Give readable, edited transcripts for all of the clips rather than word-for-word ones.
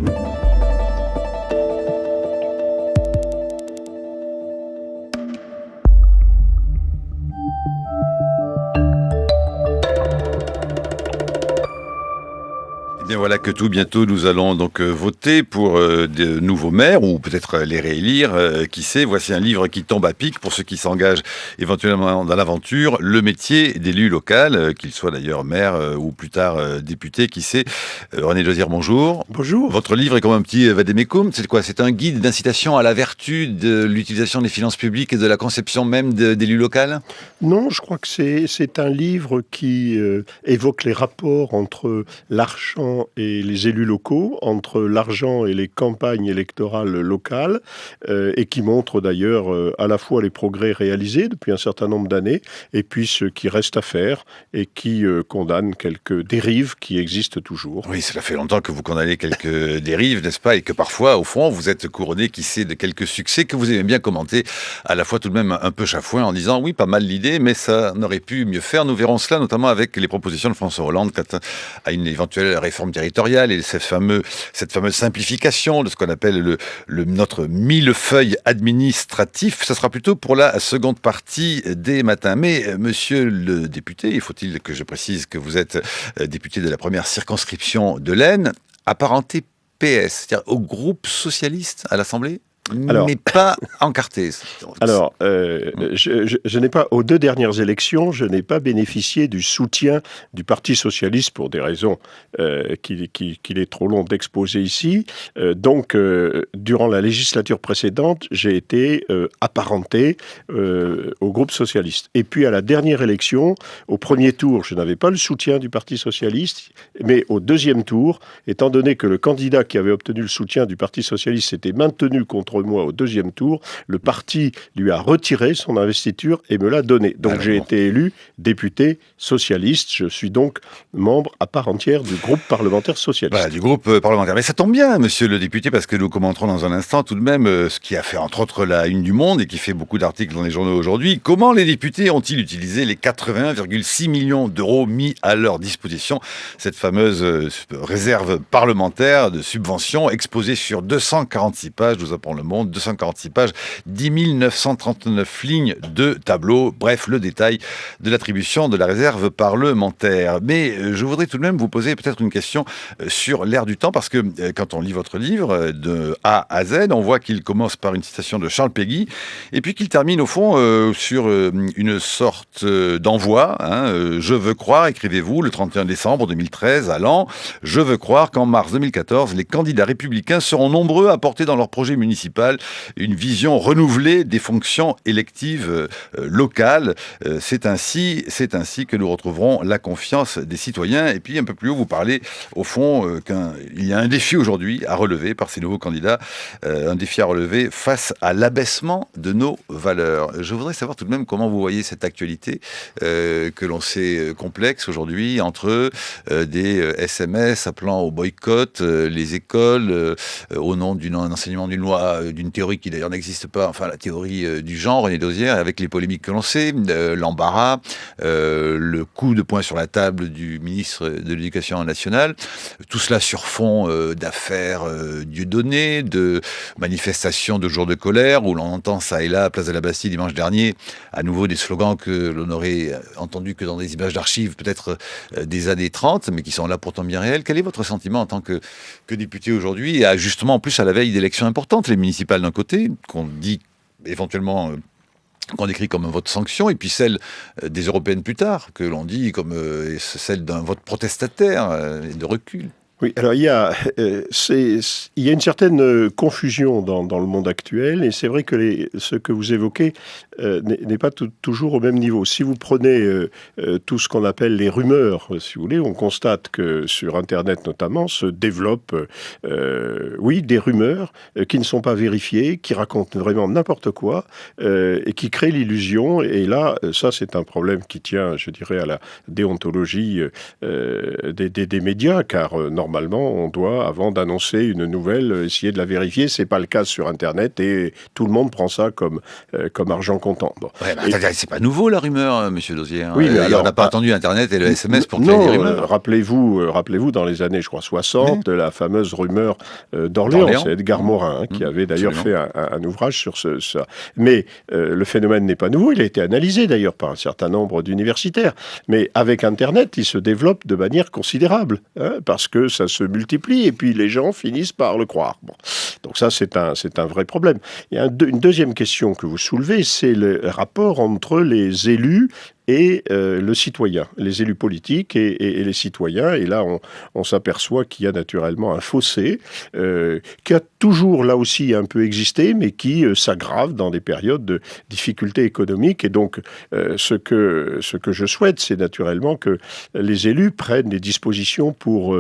Bien voilà que tout bientôt nous allons donc voter pour de nouveaux maires ou peut-être les réélire, qui sait. Voici un livre qui tombe à pic pour ceux qui s'engagent éventuellement dans l'aventure, le métier d'élu local, qu'il soit d'ailleurs maire ou plus tard député, qui sait. René Josière, bonjour. Bonjour. Votre livre est comme un petit vade-mecum, c'est quoi? C'est un guide d'incitation à la vertu de l'utilisation des finances publiques et de la conception même d'élu local? Non, je crois que c'est un livre qui évoque les rapports entre l'argent et les élus locaux, entre l'argent et les campagnes électorales locales, et qui montre d'ailleurs à la fois les progrès réalisés depuis un certain nombre d'années, et puis ce qui reste à faire, et qui condamne quelques dérives qui existent toujours. Oui, cela fait longtemps que vous condamnez quelques dérives, n'est-ce pas? Et que parfois, au fond, vous êtes couronné, qui sait, de quelques succès que vous aimez bien commenter, à la fois tout de même un peu chafouin, en disant oui, pas mal l'idée, mais ça n'aurait pu mieux faire. Nous verrons cela notamment avec les propositions de François Hollande quant à une éventuelle réforme territoriale et cette fameuse simplification de ce qu'on appelle notre millefeuille administratif. Ça sera plutôt pour la seconde partie des matins. Mais monsieur le député, faut-il que je précise que vous êtes député de la première circonscription de l'Aisne, apparenté PS, c'est-à-dire au groupe socialiste à l'Assemblée, mais pas encarté. Alors, je n'ai pas, aux deux dernières élections, je n'ai pas bénéficié du soutien du Parti socialiste pour des raisons qu'il est trop long d'exposer ici. Donc, durant la législature précédente, j'ai été apparenté au groupe socialiste. Et puis, à la dernière élection, au premier tour, je n'avais pas le soutien du Parti socialiste, mais au deuxième tour, étant donné que le candidat qui avait obtenu le soutien du Parti socialiste s'était maintenu contre moi au deuxième tour, le parti lui a retiré son investiture et me l'a donné. Donc j'ai été élu député socialiste. Je suis donc membre à part entière du groupe parlementaire socialiste. Voilà, du groupe parlementaire. Mais ça tombe bien, monsieur le député, parce que nous commenterons dans un instant tout de même ce qui a fait entre autres la une du Monde et qui fait beaucoup d'articles dans les journaux aujourd'hui. Comment les députés ont-ils utilisé les 81,6 millions d'euros mis à leur disposition? Cette fameuse réserve parlementaire de subventions exposée sur 246 pages, nous apprend Le Monde, 246 pages, 10 939 lignes de tableau. Bref, le détail de l'attribution de la réserve parlementaire. Mais je voudrais tout de même vous poser peut-être une question sur l'air du temps, parce que quand on lit votre livre de A à Z, on voit qu'il commence par une citation de Charles Péguy, et puis qu'il termine au fond sur une sorte d'envoi. Je veux croire, écrivez-vous, le 31 décembre 2013 à Laon, je veux croire qu'en mars 2014, les candidats républicains seront nombreux à porter dans leur projet municipal une vision renouvelée des fonctions électives locales. C'est ainsi que nous retrouverons la confiance des citoyens. Et puis un peu plus haut, vous parlez au fond qu'il y a un défi aujourd'hui à relever par ces nouveaux candidats, un défi à relever face à l'abaissement de nos valeurs. Je voudrais savoir tout de même comment vous voyez cette actualité que l'on sait complexe aujourd'hui, entre des SMS appelant au boycott, les écoles au nom d'un enseignement d'une loi, d'une théorie qui d'ailleurs n'existe pas, enfin la théorie du genre, René Dosière, avec les polémiques que l'on sait, l'embarras, le coup de poing sur la table du ministre de l'Éducation nationale, tout cela sur fond d'affaires Dieudonné, de manifestations de jours de colère, où l'on entend ça et là, à Place de la Bastille dimanche dernier, à nouveau des slogans que l'on aurait entendus que dans des images d'archives, peut-être des années 30, mais qui sont là pourtant bien réels. Quel est votre sentiment en tant que député aujourd'hui, et justement en plus à la veille d'élections importantes, les municipales d'un côté, qu'on dit éventuellement qu'on décrit comme un vote sanction, et puis celle des européennes plus tard, que l'on dit comme celle d'un vote protestataire et de recul? Oui, alors il y a une certaine confusion dans le monde actuel, et c'est vrai que ce que vous évoquez n'est pas toujours au même niveau. Si vous prenez tout ce qu'on appelle les rumeurs, si vous voulez, on constate que sur Internet notamment se développent, des rumeurs qui ne sont pas vérifiées, qui racontent vraiment n'importe quoi, et qui créent l'illusion. Et là, ça c'est un problème qui tient, je dirais, à la déontologie des médias, car normalement, normalement, on doit, avant d'annoncer une nouvelle, essayer de la vérifier. C'est pas le cas sur Internet et tout le monde prend ça comme argent comptant. Bon. Ouais, c'est pas nouveau la rumeur, monsieur Dosier. Oui, mais alors, on n'a pas attendu Internet et le SMS pour non, créer des rumeurs. Rappelez-vous, dans les années, je crois, 60, la fameuse rumeur d'Orléans. C'est Edgar Morin qui avait d'ailleurs fait un ouvrage sur ça. Mais le phénomène n'est pas nouveau. Il a été analysé d'ailleurs par un certain nombre d'universitaires. Mais avec Internet, il se développe de manière considérable, parce que ça se multiplie et puis les gens finissent par le croire. Bon. Donc ça, c'est un vrai problème. Il y a une deuxième question que vous soulevez, c'est le rapport entre les élus et le citoyen, les élus politiques et les citoyens. Et là, on s'aperçoit qu'il y a naturellement un fossé qui a toujours, là aussi, un peu existé, mais qui s'aggrave dans des périodes de difficultés économiques. Et donc, ce que je souhaite, c'est naturellement que les élus prennent des dispositions pour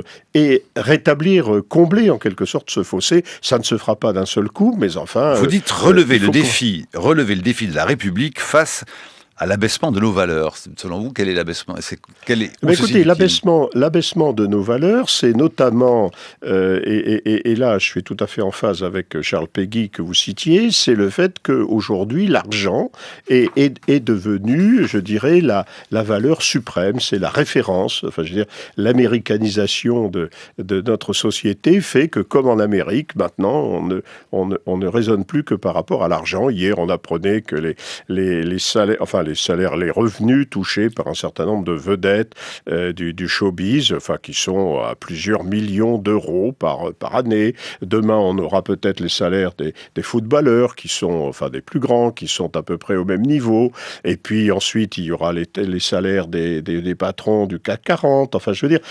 rétablir, combler en quelque sorte ce fossé. Ça ne se fera pas d'un seul coup, mais enfin... Vous dites relever le défi de la République face à l'abaissement de nos valeurs. Selon vous, quel est l'abaissement ? Écoutez, l'abaissement de nos valeurs, c'est notamment, et là je suis tout à fait en phase avec Charles Péguy que vous citiez, c'est le fait qu'aujourd'hui l'argent est devenu, je dirais, la valeur suprême, c'est la référence. Enfin, je veux dire, l'américanisation de notre société fait que, comme en Amérique, maintenant, on ne raisonne plus que par rapport à l'argent. Hier, on apprenait que les salaires, enfin les revenus touchés par un certain nombre de vedettes du showbiz, enfin qui sont à plusieurs millions d'euros par année. Demain, on aura peut-être les salaires des footballeurs qui sont, enfin des plus grands, qui sont à peu près au même niveau. Et puis ensuite, il y aura les salaires des patrons du CAC 40. Enfin, je veux dire.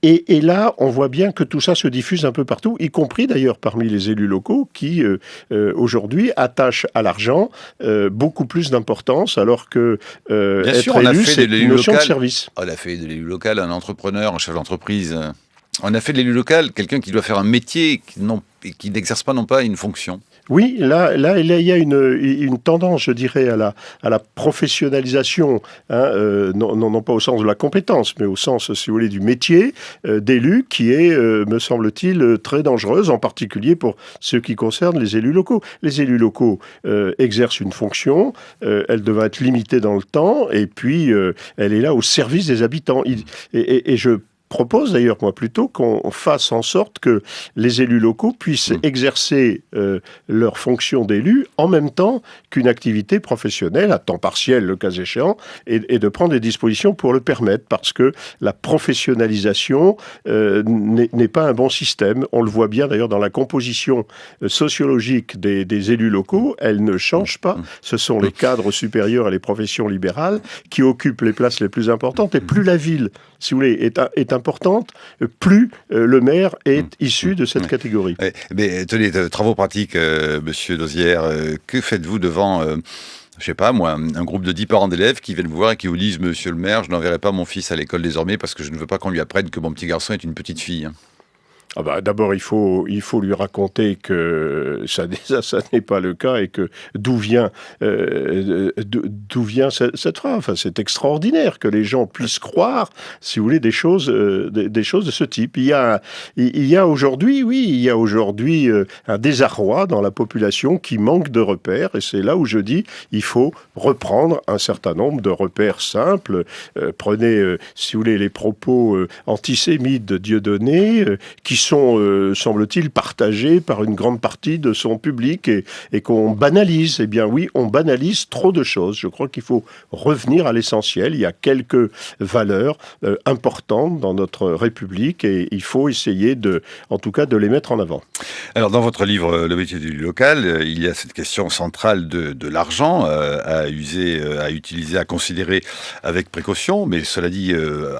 Et là, on voit bien que tout ça se diffuse un peu partout, y compris d'ailleurs parmi les élus locaux qui, aujourd'hui, attachent à l'argent beaucoup plus d'importance, alors que être élu, c'est une notion de service. On a fait de l'élu local un entrepreneur, un chef d'entreprise. On a fait de l'élu local quelqu'un qui doit faire un métier qui n'exerce pas non pas une fonction. Oui, là, il y a une tendance, je dirais, à la professionnalisation, non pas au sens de la compétence, mais au sens, si vous voulez, du métier d'élu, qui est, me semble-t-il, très dangereuse, en particulier pour ce qui concerne les élus locaux. Les élus locaux exercent une fonction, elle devrait être limitée dans le temps, et puis elle est là au service des habitants. Et je propose d'ailleurs, moi, plutôt qu'on fasse en sorte que les élus locaux puissent exercer leur fonction d'élu en même temps qu'une activité professionnelle, à temps partiel, le cas échéant, et de prendre des dispositions pour le permettre, parce que la professionnalisation n'est pas un bon système. On le voit bien d'ailleurs dans la composition sociologique des élus locaux, elle ne change pas. Ce sont les cadres supérieurs et les professions libérales qui occupent les places les plus importantes, et plus la ville, si vous voulez, est importante, plus le maire est issu de cette catégorie. Mais tenez, travaux pratiques, monsieur Dosière, que faites-vous devant, je sais pas moi, un groupe de 10 parents d'élèves qui viennent vous voir et qui vous disent « Monsieur le maire, je n'enverrai pas mon fils à l'école désormais parce que je ne veux pas qu'on lui apprenne que mon petit garçon est une petite fille ». D'abord, il faut lui raconter que ça n'est pas le cas, et que d'où vient cette phrase. Enfin, c'est extraordinaire que les gens puissent croire, si vous voulez, des choses de ce type. Il y a aujourd'hui un désarroi dans la population qui manque de repères, et c'est là où je dis il faut reprendre un certain nombre de repères simples. Prenez, si vous voulez, les propos antisémites de Dieudonné, qui sont, semble-t-il, partagés par une grande partie de son public, et qu'on banalise. Eh bien oui, on banalise trop de choses. Je crois qu'il faut revenir à l'essentiel. Il y a quelques valeurs importantes dans notre République, et il faut essayer en tout cas de les mettre en avant. Alors dans votre livre Le métier du local, il y a cette question centrale de l'argent à utiliser, à considérer avec précaution, mais cela dit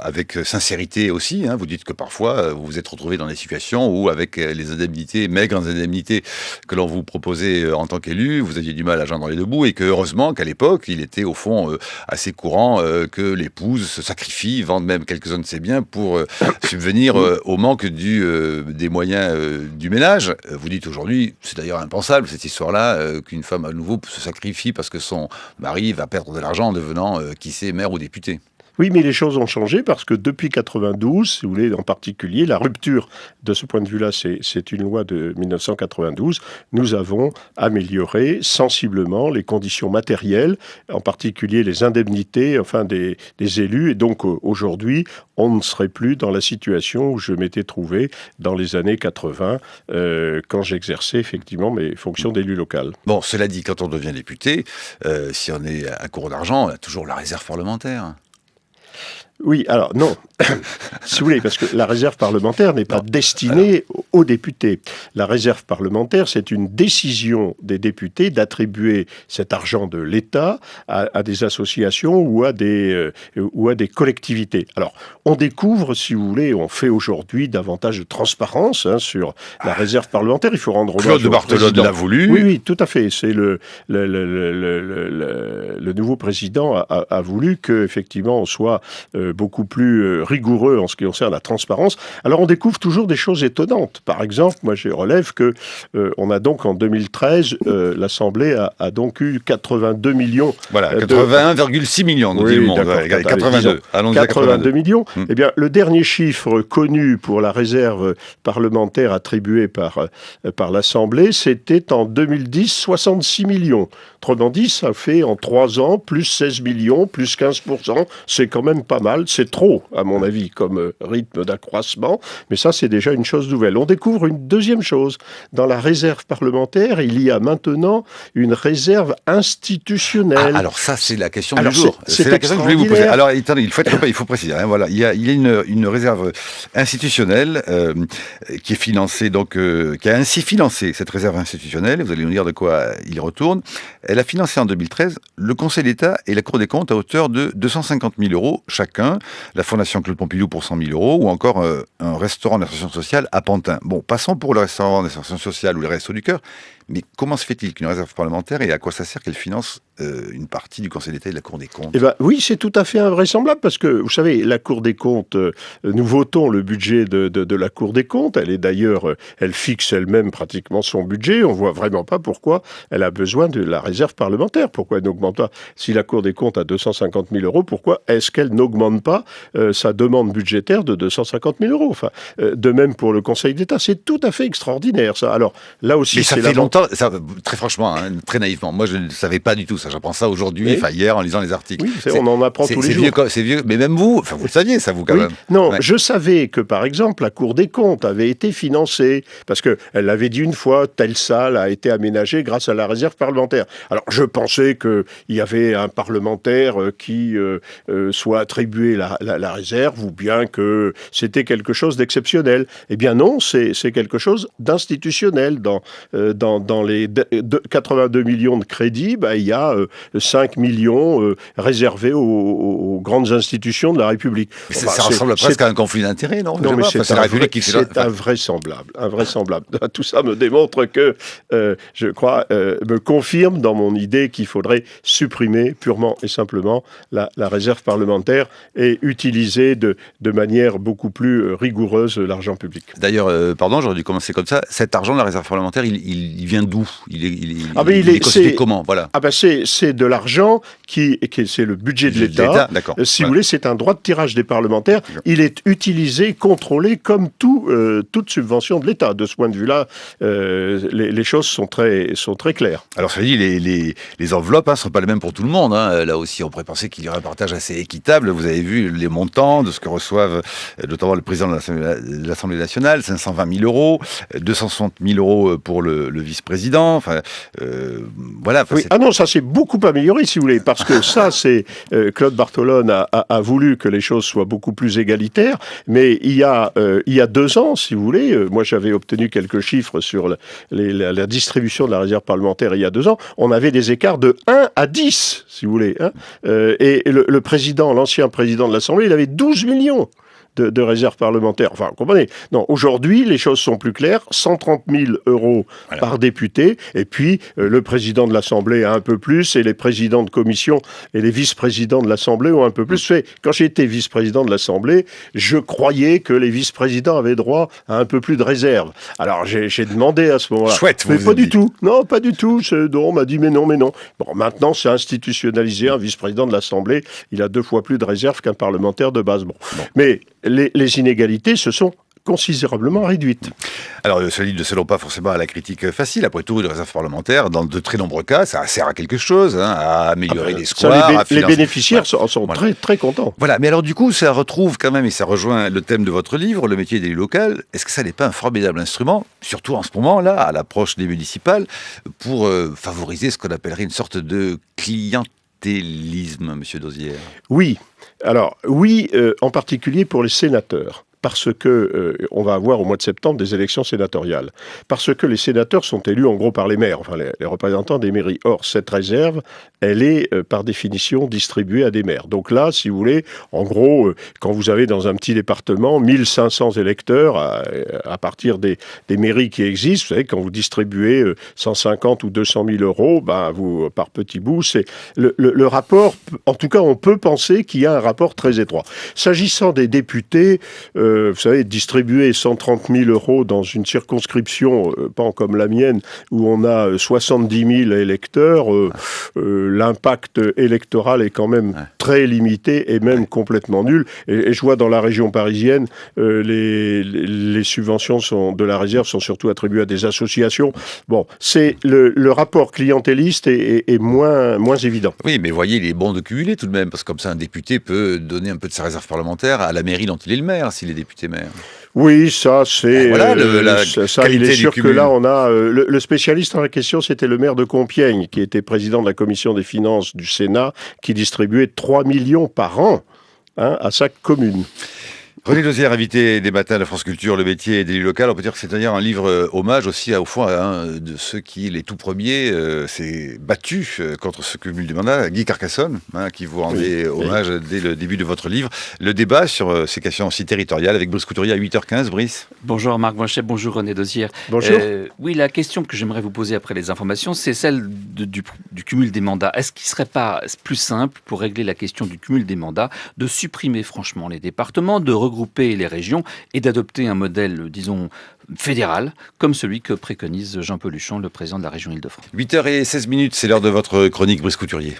avec sincérité aussi. Vous dites que parfois vous vous êtes retrouvé dans des situations où, avec les indemnités, maigres indemnités que l'on vous proposait en tant qu'élu, vous aviez du mal à joindre les deux bouts, et que heureusement qu'à l'époque, il était au fond assez courant que l'épouse se sacrifie, vende même quelques-uns de ses biens pour subvenir au manque des moyens du ménage. Vous dites aujourd'hui, c'est d'ailleurs impensable cette histoire-là, qu'une femme à nouveau se sacrifie parce que son mari va perdre de l'argent en devenant, qui sait, maire ou député. Oui, mais les choses ont changé parce que depuis 92, si vous voulez, en particulier, la rupture de ce point de vue-là, c'est une loi de 1992, nous avons amélioré sensiblement les conditions matérielles, en particulier les indemnités, enfin des élus. Et donc aujourd'hui, on ne serait plus dans la situation où je m'étais trouvé dans les années 80, quand j'exerçais effectivement mes fonctions d'élu local. Bon, cela dit, quand on devient député, si on est à court d'argent, on a toujours la réserve parlementaire. Oui, alors non, si vous voulez, parce que la réserve parlementaire n'est pas destinée aux députés. La réserve parlementaire, c'est une décision des députés d'attribuer cet argent de l'État à des associations ou à des collectivités. Alors, on découvre, si vous voulez, on fait aujourd'hui davantage de transparence sur la réserve parlementaire. Il faut rendre hommage Claude Barthelone l'a voulu. Oui, tout à fait. C'est le nouveau président a voulu que effectivement on soit beaucoup plus rigoureux en ce qui concerne la transparence. Alors on découvre toujours des choses étonnantes. Par exemple, moi je relève que on a donc en 2013 l'Assemblée a donc eu 82 millions. Voilà, 81,6 millions, nous dit le monde. 82. Allons-y à 82 millions. Eh bien, le dernier chiffre connu pour la réserve parlementaire attribuée par l'Assemblée, c'était en 2010, 66 millions. Autrement dit, ça fait en 3 ans plus 16 millions, plus 15%. C'est quand même pas mal. C'est trop, à mon avis, comme rythme d'accroissement. Mais ça, c'est déjà une chose nouvelle. On découvre une deuxième chose. Dans la réserve parlementaire, il y a maintenant une réserve institutionnelle. Ah, alors ça, c'est la question du jour. C'est la question que je voulais vous poser. Alors, attendez, il faut préciser. Voilà, il y a une réserve institutionnelle qui est financée, donc qui a ainsi financé cette réserve institutionnelle. Vous allez nous dire de quoi il retourne. Elle a financé en 2013 le Conseil d'État et la Cour des comptes à hauteur de 250 000 € chacun, la Fondation Claude Pompidou pour 100 000 € ou encore un restaurant d'insertion sociale à Pantin. Bon, passons pour le restaurant d'insertion sociale ou les Restos du Cœur. Mais comment se fait-il qu'une réserve parlementaire, et à quoi ça sert qu'elle finance une partie du Conseil d'État et de la Cour des comptes ? Eh ben, oui, c'est tout à fait invraisemblable parce que, vous savez, la Cour des comptes, nous votons le budget de la Cour des comptes. Elle est d'ailleurs, elle fixe elle-même pratiquement son budget. On voit vraiment pas pourquoi elle a besoin de la réserve parlementaire. Pourquoi elle n'augmente pas ? Si la Cour des comptes a 250 000 €, pourquoi est-ce qu'elle n'augmente pas sa demande budgétaire de 250 000 €? Enfin, de même pour le Conseil d'État. C'est tout à fait extraordinaire, ça. Alors, là aussi, mais ça fait longtemps. Ça, très franchement, très naïvement, moi je ne savais pas du tout ça. J'apprends ça aujourd'hui, hier en lisant les articles. Oui, on en apprend tous les jours. C'est vieux, mais même vous le saviez ça, vous quand même. Non, je savais que par exemple la Cour des comptes avait été financée parce que elle l'avait dit une fois, telle salle a été aménagée grâce à la réserve parlementaire. Alors je pensais que il y avait un parlementaire qui soit attribué la réserve ou bien que c'était quelque chose d'exceptionnel. Eh bien non, c'est quelque chose d'institutionnel dans les 82 millions de crédits, il y a 5 millions réservés aux grandes institutions de la République. Mais ça ressemble presque à un conflit d'intérêts, non ? Non, mais c'est la République qui fait... C'est invraisemblable. Tout ça me démontre que, je crois, me confirme dans mon idée qu'il faudrait supprimer purement et simplement la réserve parlementaire et utiliser de manière beaucoup plus rigoureuse l'argent public. D'ailleurs, pardon, j'aurais dû commencer comme ça. Cet argent de la réserve parlementaire, il vient d'où ? Il est constitué comment ? Voilà. C'est de l'argent c'est le budget de l'État. Si vous voulez, c'est un droit de tirage des parlementaires. Il est utilisé, contrôlé comme toute subvention de l'État. De ce point de vue-là, les choses sont très claires. Alors, ça dit, les enveloppes ne sont pas les mêmes pour tout le monde. Là aussi, on pourrait penser qu'il y aurait un partage assez équitable. Vous avez vu les montants de ce que reçoivent notamment le président de l'Assemblée nationale, 520 000 €, 260 000 € pour le vice-président. Enfin, voilà. Oui. Ah non, ça s'est beaucoup amélioré, si vous voulez, parce que ça, c'est Claude Barthelone a voulu que les choses soient beaucoup plus égalitaires, mais il y a 2 ans, si vous voulez, moi j'avais obtenu quelques chiffres sur la distribution de la réserve parlementaire il y a 2 ans, on avait des écarts de 1 à 10, si vous voulez. Et le président, l'ancien président de l'Assemblée, il avait 12 millions. de réserve parlementaire. Enfin, vous comprenez. Non, aujourd'hui, les choses sont plus claires. 130 000 euros par député. Et puis, le président de l'Assemblée a un peu plus, et les présidents de commission et les vice-présidents de l'Assemblée ont un peu plus. Quand j'ai été vice-président de l'Assemblée, je croyais que les vice-présidents avaient droit à un peu plus de réserve. Alors, j'ai demandé à ce moment-là. Chouette, mais pas du tout. Non, pas du tout. On m'a dit, mais non. Bon, maintenant, c'est institutionnalisé. Un vice-président de l'Assemblée, il a 2 fois plus de réserve qu'un parlementaire de base. Bon. Mais les inégalités se sont considérablement réduite. Alors, ce livre ne se pas forcément à la critique facile. Après tout, une réserve parlementaire, dans de très nombreux cas, ça sert à quelque chose, à améliorer les squares. Les bénéficiaires sont très, très contents. Voilà, mais alors du coup, ça retrouve quand même, et ça rejoint le thème de votre livre, le métier d'élu local. Est-ce que ça n'est pas un formidable instrument, surtout en ce moment-là, à l'approche des municipales, pour favoriser ce qu'on appellerait une sorte de clientélisme, monsieur Dauzière? Oui. Alors, oui, en particulier pour les sénateurs. Parce que on va avoir au mois de septembre des élections sénatoriales. Parce que les sénateurs sont élus en gros par les maires, enfin les représentants des mairies. Or, cette réserve, elle est par définition distribuée à des maires. Donc là, si vous voulez, en gros, quand vous avez dans un petit département 1500 électeurs à partir des mairies qui existent, vous savez, quand vous distribuez 150 ou 200 000 euros, vous, par petits bouts, c'est le rapport, en tout cas, on peut penser qu'il y a un rapport très étroit. S'agissant des députés, vous savez, distribuer 130 000 euros dans une circonscription, pas comme la mienne, où on a 70 000 électeurs, l'impact électoral est quand même très limité et même complètement nul. Et je vois dans la région parisienne, les subventions de la réserve sont surtout attribuées à des associations. Bon, c'est le rapport clientéliste est moins évident. Oui, mais voyez, il est bon de cumuler tout de même, parce que comme ça, un député peut donner un peu de sa réserve parlementaire à la mairie dont il est le maire, s'il est député maire. Oui, ça c'est... Voilà, il est sûr que là on a... le spécialiste en la question, c'était le maire de Compiègne, qui était président de la commission des finances du Sénat, qui distribuait 3 millions par an à sa commune. René Dauzière, invité des matins de France Culture, le métier d'élu local. On peut dire que c'est d'ailleurs un livre hommage aussi au fond à un de ceux qui, les tout premiers, s'est battu contre ce cumul des mandats, Guy Carcassonne, qui vous rendait hommage dès le début de votre livre. Le débat sur ces questions aussi territoriales avec Brice Couturier à 8h15. Brice. Bonjour Marc Blanchet, bonjour René Dauzière. Bonjour. Oui, la question que j'aimerais vous poser après les informations, c'est celle du cumul des mandats. Est-ce qu'il ne serait pas plus simple, pour régler la question du cumul des mandats, de supprimer franchement les départements, de regrouper les régions et d'adopter un modèle, disons, fédéral, comme celui que préconise Jean Peluchon, le président de la région Île-de-France. 8h16, c'est l'heure de votre chronique, Brice Couturier.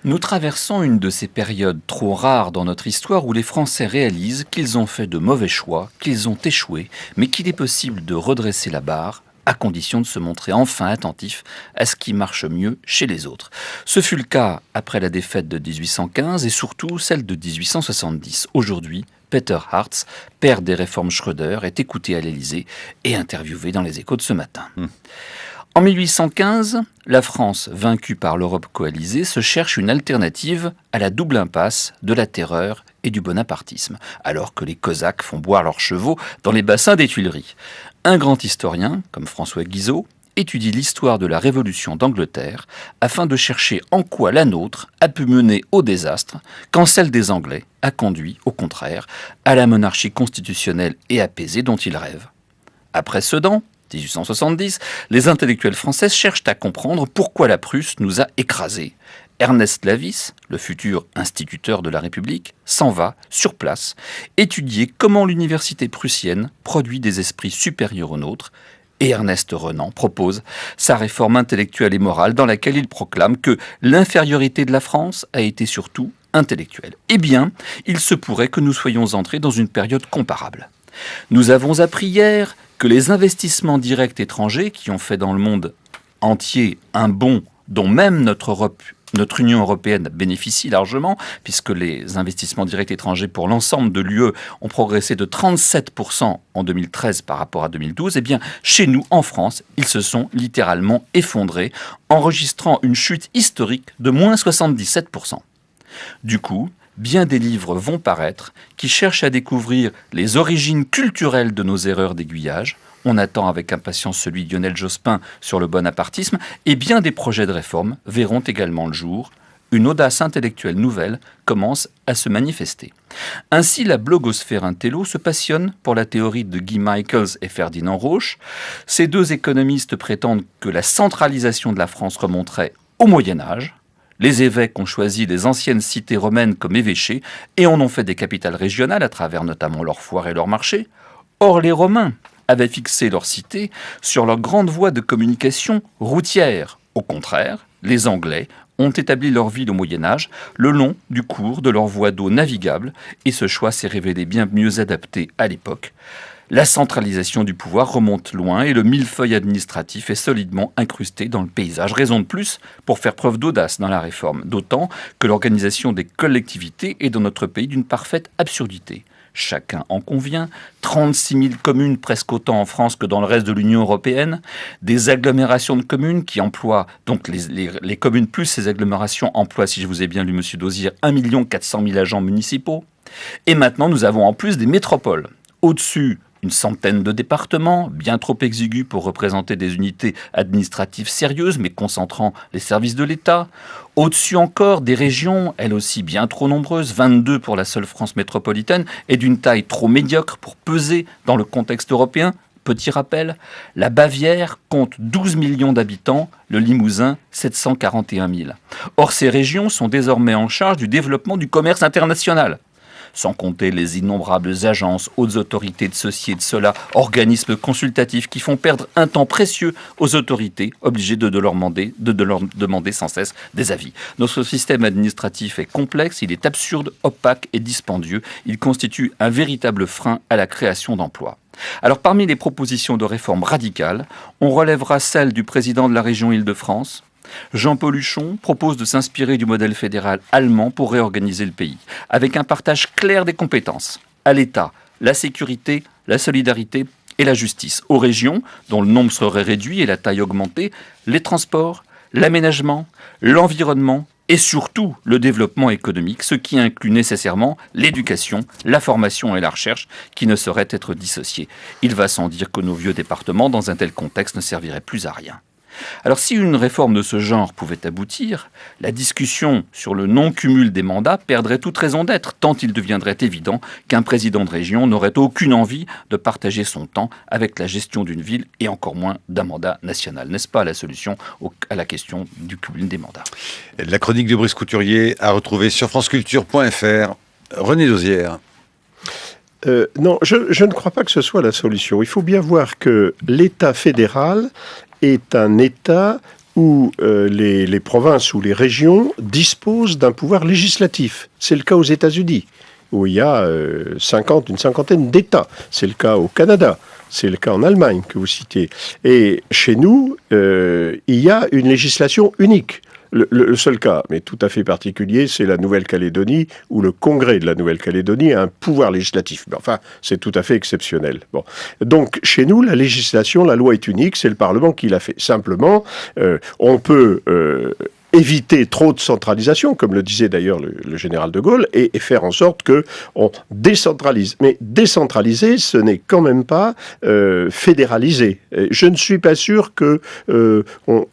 Nous traversons une de ces périodes trop rares dans notre histoire où les Français réalisent qu'ils ont fait de mauvais choix, qu'ils ont échoué, mais qu'il est possible de redresser la barre à condition de se montrer enfin attentif à ce qui marche mieux chez les autres. Ce fut le cas après la défaite de 1815 et surtout celle de 1870. Aujourd'hui, Peter Hartz, père des réformes Schröder, est écouté à l'Élysée et interviewé dans les Échos de ce matin. En 1815, la France, vaincue par l'Europe coalisée, se cherche une alternative à la double impasse de la terreur et du bonapartisme, alors que les Cosaques font boire leurs chevaux dans les bassins des Tuileries. Un grand historien, comme François Guizot, étudie l'histoire de la Révolution d'Angleterre afin de chercher en quoi la nôtre a pu mener au désastre, quand celle des Anglais a conduit, au contraire, à la monarchie constitutionnelle et apaisée dont ils rêvent. Après Sedan, 1870, les intellectuels français cherchent à comprendre pourquoi la Prusse nous a écrasés. Ernest Lavis, le futur instituteur de la République, s'en va, sur place, étudier comment l'université prussienne produit des esprits supérieurs aux nôtres, et Ernest Renan propose sa réforme intellectuelle et morale dans laquelle il proclame que l'infériorité de la France a été surtout intellectuelle. Eh bien, il se pourrait que nous soyons entrés dans une période comparable. Nous avons appris hier que les investissements directs étrangers qui ont fait dans le monde entier un bond dont même notre Union européenne bénéficie largement, puisque les investissements directs étrangers pour l'ensemble de l'UE ont progressé de 37% en 2013 par rapport à 2012, eh bien, chez nous, en France, ils se sont littéralement effondrés, enregistrant une chute historique de moins 77%. Du coup, bien des livres vont paraître qui cherchent à découvrir les origines culturelles de nos erreurs d'aiguillage. On attend avec impatience celui de Lionel Jospin sur le bonapartisme, et bien des projets de réforme verront également le jour. Une audace intellectuelle nouvelle commence à se manifester. Ainsi, la blogosphère intello se passionne pour la théorie de Guy Michaels et Ferdinand Rauch. Ces deux économistes prétendent que la centralisation de la France remonterait au Moyen-Âge. Les évêques ont choisi les anciennes cités romaines comme évêchés et en ont fait des capitales régionales à travers notamment leurs foires et leurs marchés. Or, les Romains avaient fixé leurs cités sur leur grande voie de communication routière. Au contraire, les Anglais ont établi leur ville au Moyen-Âge le long du cours de leur voie d'eau navigable et ce choix s'est révélé bien mieux adapté à l'époque. La centralisation du pouvoir remonte loin et le millefeuille administratif est solidement incrusté dans le paysage. Raison de plus pour faire preuve d'audace dans la réforme, d'autant que l'organisation des collectivités est dans notre pays d'une parfaite absurdité. Chacun en convient, 36 000 communes, presque autant en France que dans le reste de l'Union européenne, des agglomérations de communes qui emploient, donc les communes plus ces agglomérations emploient, si je vous ai bien lu Monsieur Dosire, 1 400 000 agents municipaux. Et maintenant, nous avons en plus des métropoles. Au-dessus, une centaine de départements, bien trop exigus pour représenter des unités administratives sérieuses, mais concentrant les services de l'État. Au-dessus encore, des régions, elles aussi bien trop nombreuses, 22 pour la seule France métropolitaine, et d'une taille trop médiocre pour peser dans le contexte européen. Petit rappel, la Bavière compte 12 millions d'habitants, le Limousin 741 000. Or, ces régions sont désormais en charge du développement du commerce international. Sans compter les innombrables agences, hautes autorités de ceci et de cela, organismes consultatifs qui font perdre un temps précieux aux autorités, obligées de leur demander sans cesse des avis. Notre système administratif est complexe, il est absurde, opaque et dispendieux. Il constitue un véritable frein à la création d'emplois. Alors parmi les propositions de réforme radicales, on relèvera celle du président de la région Île-de-France. Jean-Paul Huchon propose de s'inspirer du modèle fédéral allemand pour réorganiser le pays, avec un partage clair des compétences. À l'État, la sécurité, la solidarité et la justice. Aux régions, dont le nombre serait réduit et la taille augmentée, les transports, l'aménagement, l'environnement et surtout le développement économique, ce qui inclut nécessairement l'éducation, la formation et la recherche, qui ne sauraient être dissociés. Il va sans dire que nos vieux départements, dans un tel contexte, ne serviraient plus à rien. Alors si une réforme de ce genre pouvait aboutir, la discussion sur le non-cumul des mandats perdrait toute raison d'être, tant il deviendrait évident qu'un président de région n'aurait aucune envie de partager son temps avec la gestion d'une ville et encore moins d'un mandat national. N'est-ce pas la solution à la question du cumul des mandats? La chronique de Brice Couturier à retrouver sur franceculture.fr. René Dosière. Non, je ne crois pas que ce soit la solution. Il faut bien voir que l'État fédéral est un État où les provinces ou les régions disposent d'un pouvoir législatif. C'est le cas aux États-Unis, où il y a une cinquantaine d'États. C'est le cas au Canada, c'est le cas en Allemagne que vous citez. Et chez nous, il y a une législation unique. Le seul cas, mais tout à fait particulier, c'est la Nouvelle-Calédonie, où le Congrès de la Nouvelle-Calédonie a un pouvoir législatif. Mais enfin, c'est tout à fait exceptionnel. Bon. Donc, chez nous, la législation, la loi est unique, c'est le Parlement qui l'a fait. Simplement, on peut éviter trop de centralisation, comme le disait d'ailleurs le général de Gaulle, et faire en sorte qu'on décentralise. Mais décentraliser, ce n'est quand même pas fédéraliser. Je ne suis pas sûr que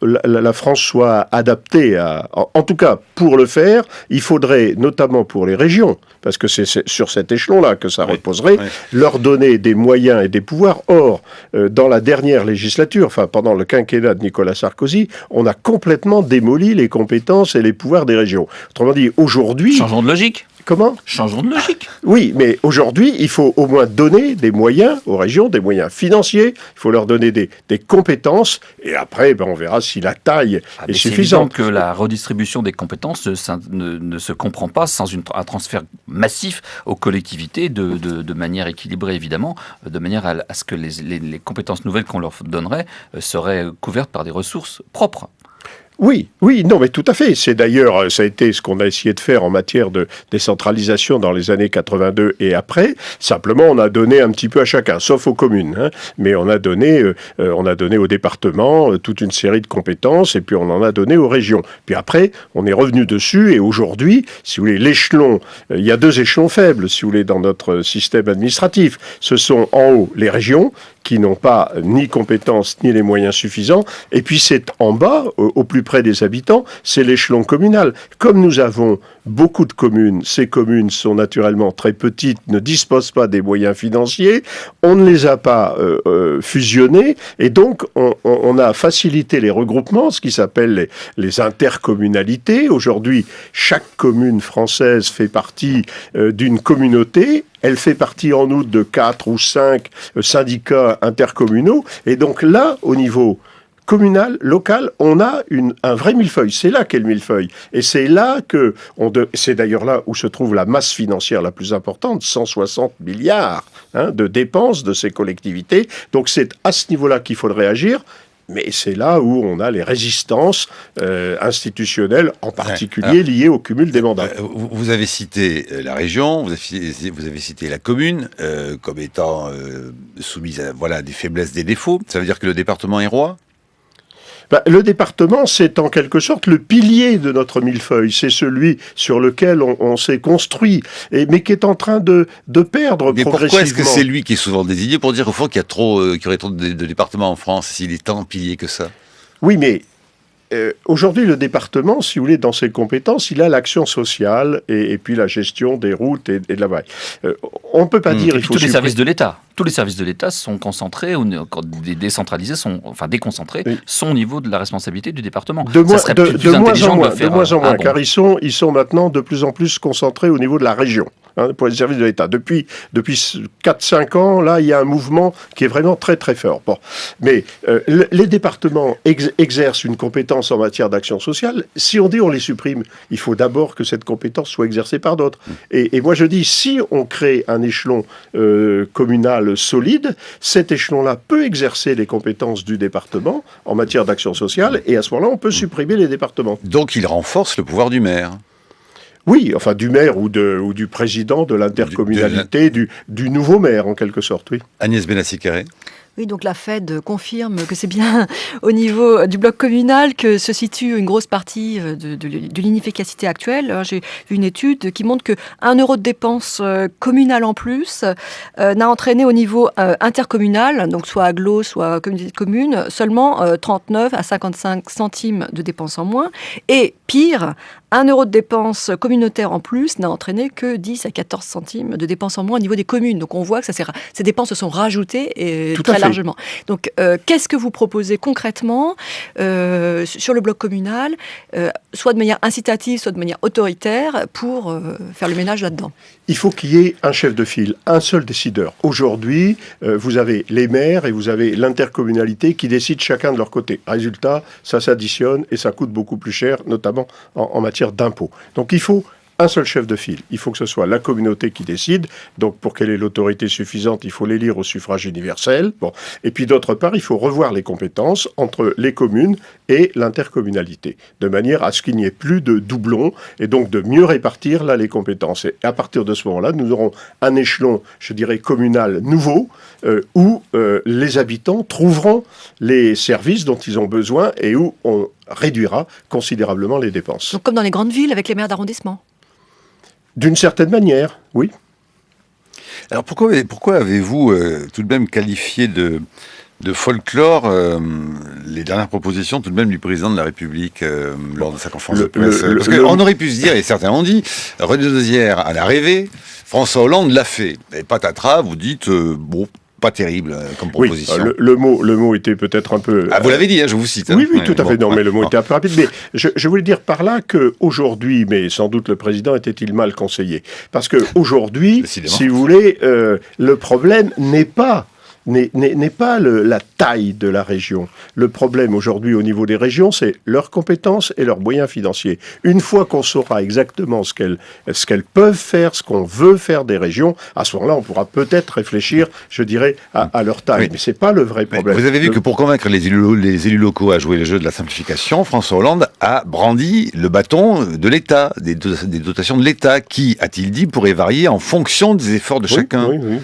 la France soit adaptée à... En tout cas, pour le faire, il faudrait, notamment pour les régions, parce que c'est sur cet échelon-là que ça reposerait, leur donner des moyens et des pouvoirs. Or, dans la dernière législature, enfin pendant le quinquennat de Nicolas Sarkozy, on a complètement démoli les compétences et les pouvoirs des régions. Autrement dit, aujourd'hui... Changeons de logique. Comment ? Changeons de logique. Oui, mais aujourd'hui, il faut au moins donner des moyens aux régions, des moyens financiers, il faut leur donner des compétences, et après, on verra si la taille est suffisante. C'est évident que la redistribution des compétences ne se comprend pas sans un transfert massif aux collectivités, de manière équilibrée évidemment, de manière à ce que les compétences nouvelles qu'on leur donnerait seraient couvertes par des ressources propres. Oui, non, mais tout à fait. C'est d'ailleurs, ça a été ce qu'on a essayé de faire en matière de décentralisation dans les années 82 et après. Simplement, on a donné un petit peu à chacun, sauf aux communes. Hein. Mais on a donné aux départements toute une série de compétences et puis on en a donné aux régions. Puis après, on est revenu dessus et aujourd'hui, si vous voulez, l'échelon, il y a deux échelons faibles, si vous voulez, dans notre système administratif. Ce sont en haut les régions qui n'ont pas ni compétences ni les moyens suffisants. Et puis c'est en bas, au plus près des habitants, c'est l'échelon communal. Comme nous avons beaucoup de communes, ces communes sont naturellement très petites, ne disposent pas des moyens financiers, on ne les a pas fusionnées, et donc on a facilité les regroupements, ce qui s'appelle les intercommunalités. Aujourd'hui, chaque commune française fait partie d'une communauté. Elle fait partie en outre de 4 ou 5 syndicats intercommunaux. Et donc là, au niveau communal, local, on a un vrai millefeuille. C'est là qu'est le millefeuille. Et c'est là c'est d'ailleurs là où se trouve la masse financière la plus importante, 160 milliards de dépenses de ces collectivités. Donc c'est à ce niveau-là qu'il faudrait agir. Mais c'est là où on a les résistances institutionnelles, en particulier liées au cumul des mandats. Vous avez cité la région, vous avez cité la commune comme étant soumise à des faiblesses, des défauts. Ça veut dire que le département est roi ? Le département, c'est en quelque sorte le pilier de notre millefeuille. C'est celui sur lequel on s'est construit, mais qui est en train de perdre progressivement. Mais pourquoi est-ce que c'est lui qui est souvent désigné pour dire au fond qu'il y aurait trop de départements en France, s'il est tant pilier que ça ? Oui, mais aujourd'hui, le département, si vous voulez, dans ses compétences, il a l'action sociale et puis la gestion des routes et de la vague. On ne peut pas dire... Tous les services de l'État. Tous les services de l'État sont concentrés, ou décentralisés, déconcentrés, sont au niveau de la responsabilité du département. De moins en moins, car ils sont maintenant de plus en plus concentrés au niveau de la région. Pour les services de l'État. Depuis 4-5 ans, là, il y a un mouvement qui est vraiment très très fort. Bon. Mais les départements exercent une compétence en matière d'action sociale. Si on dit on les supprime, il faut d'abord que cette compétence soit exercée par d'autres. Et moi je dis, si on crée un échelon communal solide, cet échelon-là peut exercer les compétences du département en matière d'action sociale, et à ce moment-là, on peut supprimer les départements. Donc il renforce le pouvoir du maire ? Oui, enfin du maire ou du président de l'intercommunalité, du nouveau maire en quelque sorte, oui. Agnès Benassi-Carré. Oui, donc la FED confirme que c'est bien au niveau du bloc communal que se situe une grosse partie de l'inefficacité actuelle. Alors, j'ai vu une étude qui montre que 1 euro de dépenses communales en plus n'a entraîné au niveau intercommunal, donc soit agglo, soit communauté de communes, seulement 39 à 55 centimes de dépenses en moins. Et pire, 1 euro de dépenses communautaires en plus n'a entraîné que 10 à 14 centimes de dépenses en moins au niveau des communes. Donc on voit que ces dépenses se sont rajoutées et très largement. Donc qu'est-ce que vous proposez concrètement sur le bloc communal, soit de manière incitative, soit de manière autoritaire, pour faire le ménage là-dedans ? Il faut qu'il y ait un chef de file, un seul décideur. Aujourd'hui, vous avez les maires et vous avez l'intercommunalité qui décident chacun de leur côté. Résultat, ça s'additionne et ça coûte beaucoup plus cher, notamment en matière d'impôts. Donc il faut un seul chef de file. Il faut que ce soit la communauté qui décide. Donc pour qu'elle ait l'autorité suffisante, il faut l'élire au suffrage universel. Bon. Et puis d'autre part, il faut revoir les compétences entre les communes et l'intercommunalité, de manière à ce qu'il n'y ait plus de doublons et donc de mieux répartir là les compétences. Et à partir de ce moment-là, nous aurons un échelon, je dirais, communal nouveau, où les habitants trouveront les services dont ils ont besoin et où on réduira considérablement les dépenses. Donc comme dans les grandes villes avec les maires d'arrondissement ? D'une certaine manière, oui. Alors pourquoi avez-vous tout de même qualifié de folklore les dernières propositions tout de même du président de la République lors de sa conférence de presse ? Parce qu'on aurait pu se dire, et certains ont dit, René Dosière en a rêvé, François Hollande l'a fait. Et patatras, vous dites, pas terrible comme proposition. Oui, le mot était peut-être un peu... vous l'avez dit, je vous cite. Oui, tout à fait. Non, mais le mot était un peu rapide. Mais je voulais dire par là qu'aujourd'hui, mais sans doute le président était-il mal conseillé. Parce qu'aujourd'hui, si vous voulez, le problème n'est pas la taille de la région. Le problème aujourd'hui au niveau des régions, c'est leurs compétences et leurs moyens financiers. Une fois qu'on saura exactement ce qu'elles peuvent faire, ce qu'on veut faire des régions, à ce moment-là, on pourra peut-être réfléchir, je dirais, à leur taille. Oui. Mais c'est pas le vrai problème. Vous avez vu que pour convaincre les élus locaux à jouer le jeu de la simplification, François Hollande a brandi le bâton de l'État, des dotations de l'État, qui, a-t-il dit, pourraient varier en fonction des efforts de chacun. Oui.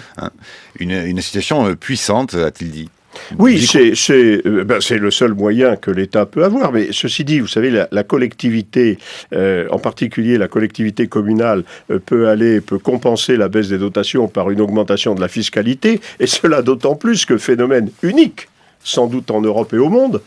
Une situation puissante, a-t-il dit. Oui, c'est le seul moyen que l'État peut avoir. Mais ceci dit, vous savez, la collectivité, en particulier la collectivité communale, peut compenser la baisse des dotations par une augmentation de la fiscalité, et cela d'autant plus que phénomène unique sans doute en Europe et au monde,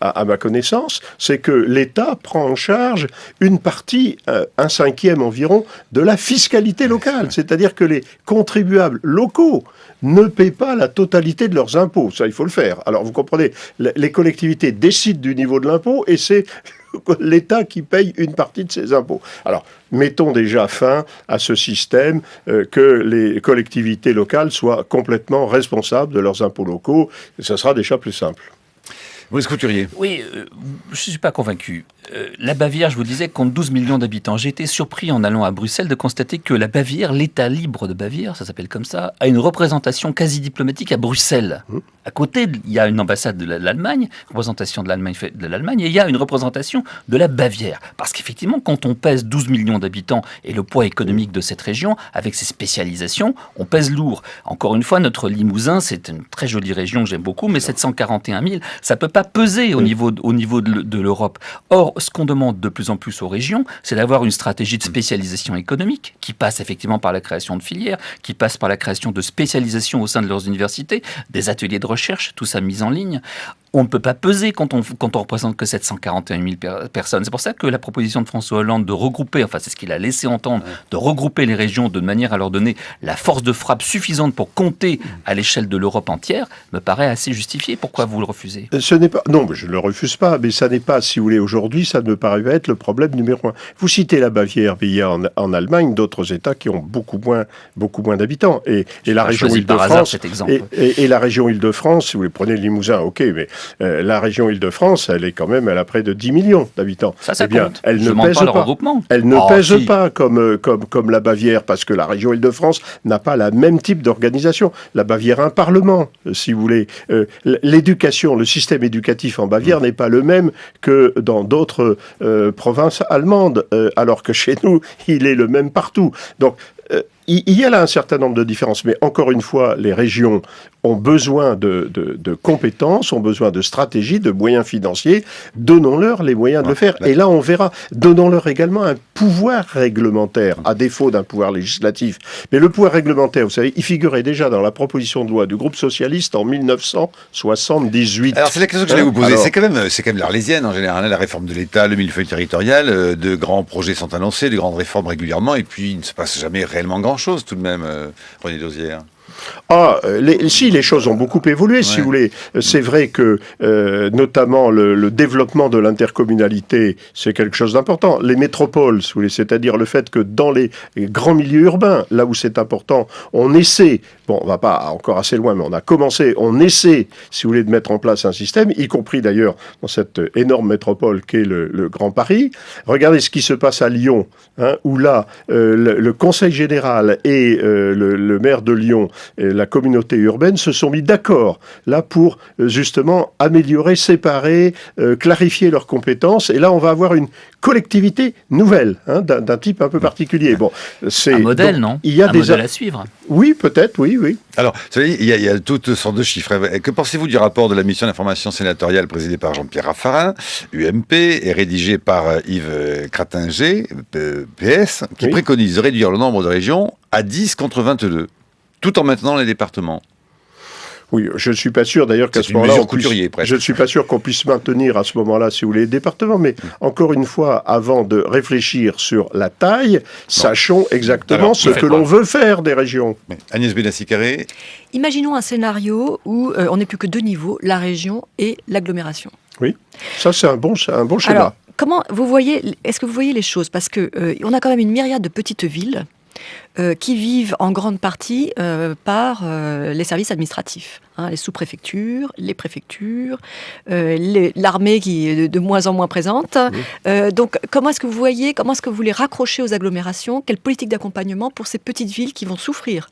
à ma connaissance, c'est que l'État prend en charge une partie, un cinquième environ, de la fiscalité locale. C'est-à-dire que les contribuables locaux ne paient pas la totalité de leurs impôts. Ça, il faut le faire. Alors, vous comprenez, les collectivités décident du niveau de l'impôt et c'est l'État qui paye une partie de ses impôts. Alors, mettons déjà fin à ce système, que les collectivités locales soient complètement responsables de leurs impôts locaux. Ça sera déjà plus simple. Maurice Couturier. Oui, je ne suis pas convaincu. La Bavière, je vous disais, compte 12 millions d'habitants. J'ai été surpris en allant à Bruxelles de constater que la Bavière, l'État libre de Bavière, ça s'appelle comme ça, a une représentation quasi diplomatique à Bruxelles. À côté, il y a une ambassade de l'Allemagne, représentation de l'Allemagne, et il y a une représentation de la Bavière. Parce qu'effectivement, quand on pèse 12 millions d'habitants et le poids économique de cette région, avec ses spécialisations, on pèse lourd. Encore une fois, notre Limousin, c'est une très jolie région que j'aime beaucoup, mais 741 000, ça ne peut pas peser au niveau de l'Europe. Or, ce qu'on demande de plus en plus aux régions, c'est d'avoir une stratégie de spécialisation économique qui passe effectivement par la création de filières, qui passe par la création de spécialisation au sein de leurs universités, des ateliers de recherche, tout ça mis en ligne. On ne peut pas peser quand on représente que 741 000 personnes. C'est pour ça que la proposition de François Hollande de regrouper, enfin c'est ce qu'il a laissé entendre, de regrouper les régions de manière à leur donner la force de frappe suffisante pour compter à l'échelle de l'Europe entière, me paraît assez justifié. Pourquoi vous le refusez ? Ce n'est pas, non, je ne le refuse pas, mais ça n'est pas, si vous voulez, aujourd'hui, ça ne me paraît pas être le problème numéro un. Vous citez la Bavière, mais il y a en Allemagne d'autres États qui ont beaucoup moins d'habitants. Et la région Île-de-France, et la région Île-de-France, si vous voulez, prenez le Limousin, ok, mais la région Île-de-France, elle a près de 10 millions d'habitants. Ça compte. Elle je ne pèse pas. Le pas. regroupement. Elle ne pèse pas comme la Bavière, parce que la région Île-de-France n'a pas le même type d'organisation. La Bavière a un parlement, si vous voulez. L'éducation, le système éducatif en Bavière n'est pas le même que dans d'autres provinces allemandes, alors que chez nous, il est le même partout. Donc, il y a là un certain nombre de différences, mais encore une fois, les régions ont besoin de compétences, ont besoin de stratégies, de moyens financiers. Donnons-leur les moyens de le faire. Et là, on verra. Donnons-leur également un pouvoir réglementaire, à défaut d'un pouvoir législatif. Mais le pouvoir réglementaire, vous savez, il figurait déjà dans la proposition de loi du groupe socialiste en 1978. Alors, c'est la question que j'allais vous poser. C'est quand même l'Arlésienne, en général, la réforme de l'État, le millefeuille territorial. De grands projets sont annoncés, de grandes réformes régulièrement, et puis il ne se passe jamais réellement grand-chose, tout de même, René Dauzière. Les choses ont beaucoup évolué, si vous voulez. C'est vrai que, notamment, le développement de l'intercommunalité, c'est quelque chose d'important. Les métropoles, si vous voulez, c'est-à-dire le fait que dans les grands milieux urbains, là où c'est important, on essaie, bon, on va pas encore assez loin, mais on essaie, si vous voulez, de mettre en place un système, y compris d'ailleurs dans cette énorme métropole qu'est le Grand Paris. Regardez ce qui se passe à Lyon, où là, le Conseil général et le maire de Lyon, la communauté urbaine se sont mis d'accord là pour justement améliorer, séparer, clarifier leurs compétences. Et là, on va avoir une collectivité nouvelle, d'un type un peu particulier. Bon, c'est un modèle, non ? Il y a un modèle à suivre. Oui, peut-être, oui. Alors, vous savez, il y a toutes sortes de chiffres. Que pensez-vous du rapport de la mission d'information sénatoriale présidée par Jean-Pierre Raffarin, UMP, et rédigé par Yves Cratinger, PS, qui préconise de réduire le nombre de régions à 10 contre 22 ? Tout en maintenant les départements. Oui, je ne suis pas sûr d'ailleurs qu'à ce moment-là, je ne suis pas sûr qu'on puisse maintenir à ce moment-là, si vous voulez, les départements. Mais encore une fois, avant de réfléchir sur la taille, sachons exactement ce que l'on veut faire des régions. Agnès Benassi-Carré. Imaginons un scénario où on n'est plus que deux niveaux, la région et l'agglomération. Oui, ça c'est un bon schéma. Alors, est-ce que vous voyez les choses ? Parce que on a quand même une myriade de petites villes qui vivent en grande partie par les services administratifs, les sous-préfectures, les préfectures, l'armée qui est de moins en moins présente. Donc, comment est-ce que vous les raccrochez aux agglomérations ? Quelle politique d'accompagnement pour ces petites villes qui vont souffrir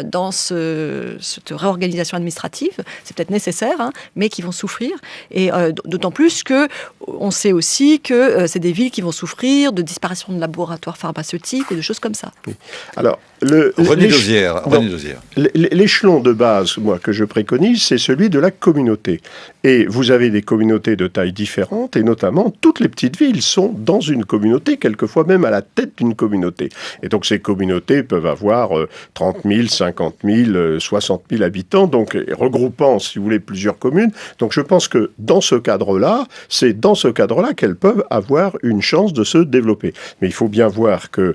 dans cette réorganisation administrative, c'est peut-être nécessaire, mais qui vont souffrir. Et d'autant plus qu'on sait aussi que c'est des villes qui vont souffrir de disparition de laboratoires pharmaceutiques ou de choses comme ça. Oui. Alors, René Dosière. L'échelon de base, moi, que je préconise, c'est celui de la communauté. Et vous avez des communautés de taille différentes, et notamment, toutes les petites villes sont dans une communauté, quelquefois même à la tête d'une communauté. Et donc, ces communautés peuvent avoir 30 000, 50 000, 60 000 habitants, donc regroupant, si vous voulez, plusieurs communes. Donc, je pense que dans ce cadre-là, c'est dans ce cadre-là qu'elles peuvent avoir une chance de se développer. Mais il faut bien voir que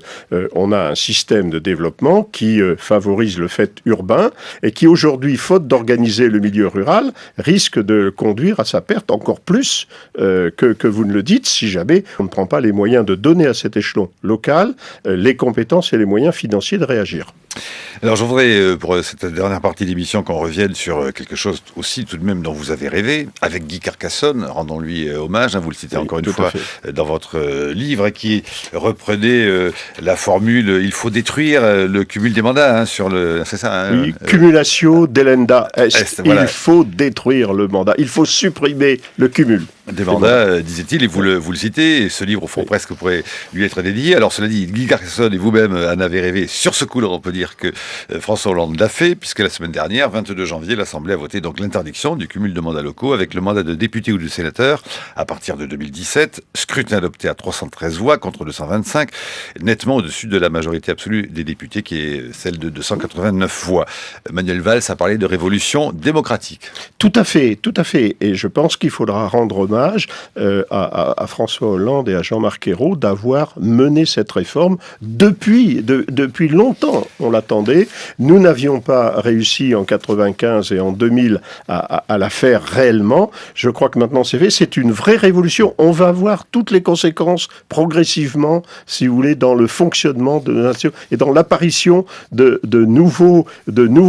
on a un système de développement qui favorise le fait urbain et qui aujourd'hui, faute d'organiser le milieu rural, risque de conduire à sa perte encore plus que vous ne le dites si jamais on ne prend pas les moyens de donner à cet échelon local les compétences et les moyens financiers de réagir. Alors, je voudrais, pour cette dernière partie d'émission, qu'on revienne sur quelque chose aussi, tout de même, dont vous avez rêvé, avec Guy Carcassonne, rendons-lui hommage, vous le citez encore une fois dans votre livre, qui reprenait la formule « il faut détruire le cumul des mandats », c'est ça oui, cumulatio delenda est. Voilà. Il faut détruire le mandat, il faut supprimer le cumul. Des mandats, disait-il, et vous le citez, et ce livre, au fond, presque pourrait lui être dédié. Alors, cela dit, Guy Carcassonne et vous-même en avez rêvé. Sur ce coup-là, on peut dire que François Hollande l'a fait, puisque la semaine dernière, 22 janvier, l'Assemblée a voté donc l'interdiction du cumul de mandats locaux avec le mandat de député ou de sénateur à partir de 2017. Scrutin adopté à 313 voix contre 225, nettement au-dessus de la majorité absolue des députés, qui est celle de 289 voix. Manuel Valls a parlé de révolution démocratique. Tout à fait. Et je pense qu'il faudra rendre hommage à François Hollande et à Jean-Marc Ayrault d'avoir mené cette réforme depuis longtemps. On l'attendait. Nous n'avions pas réussi en 95 et en 2000 à la faire réellement. Je crois que maintenant c'est fait. C'est une vraie révolution. On va voir toutes les conséquences progressivement, si vous voulez, dans le fonctionnement de la nation et dans l'apparition de nouveaux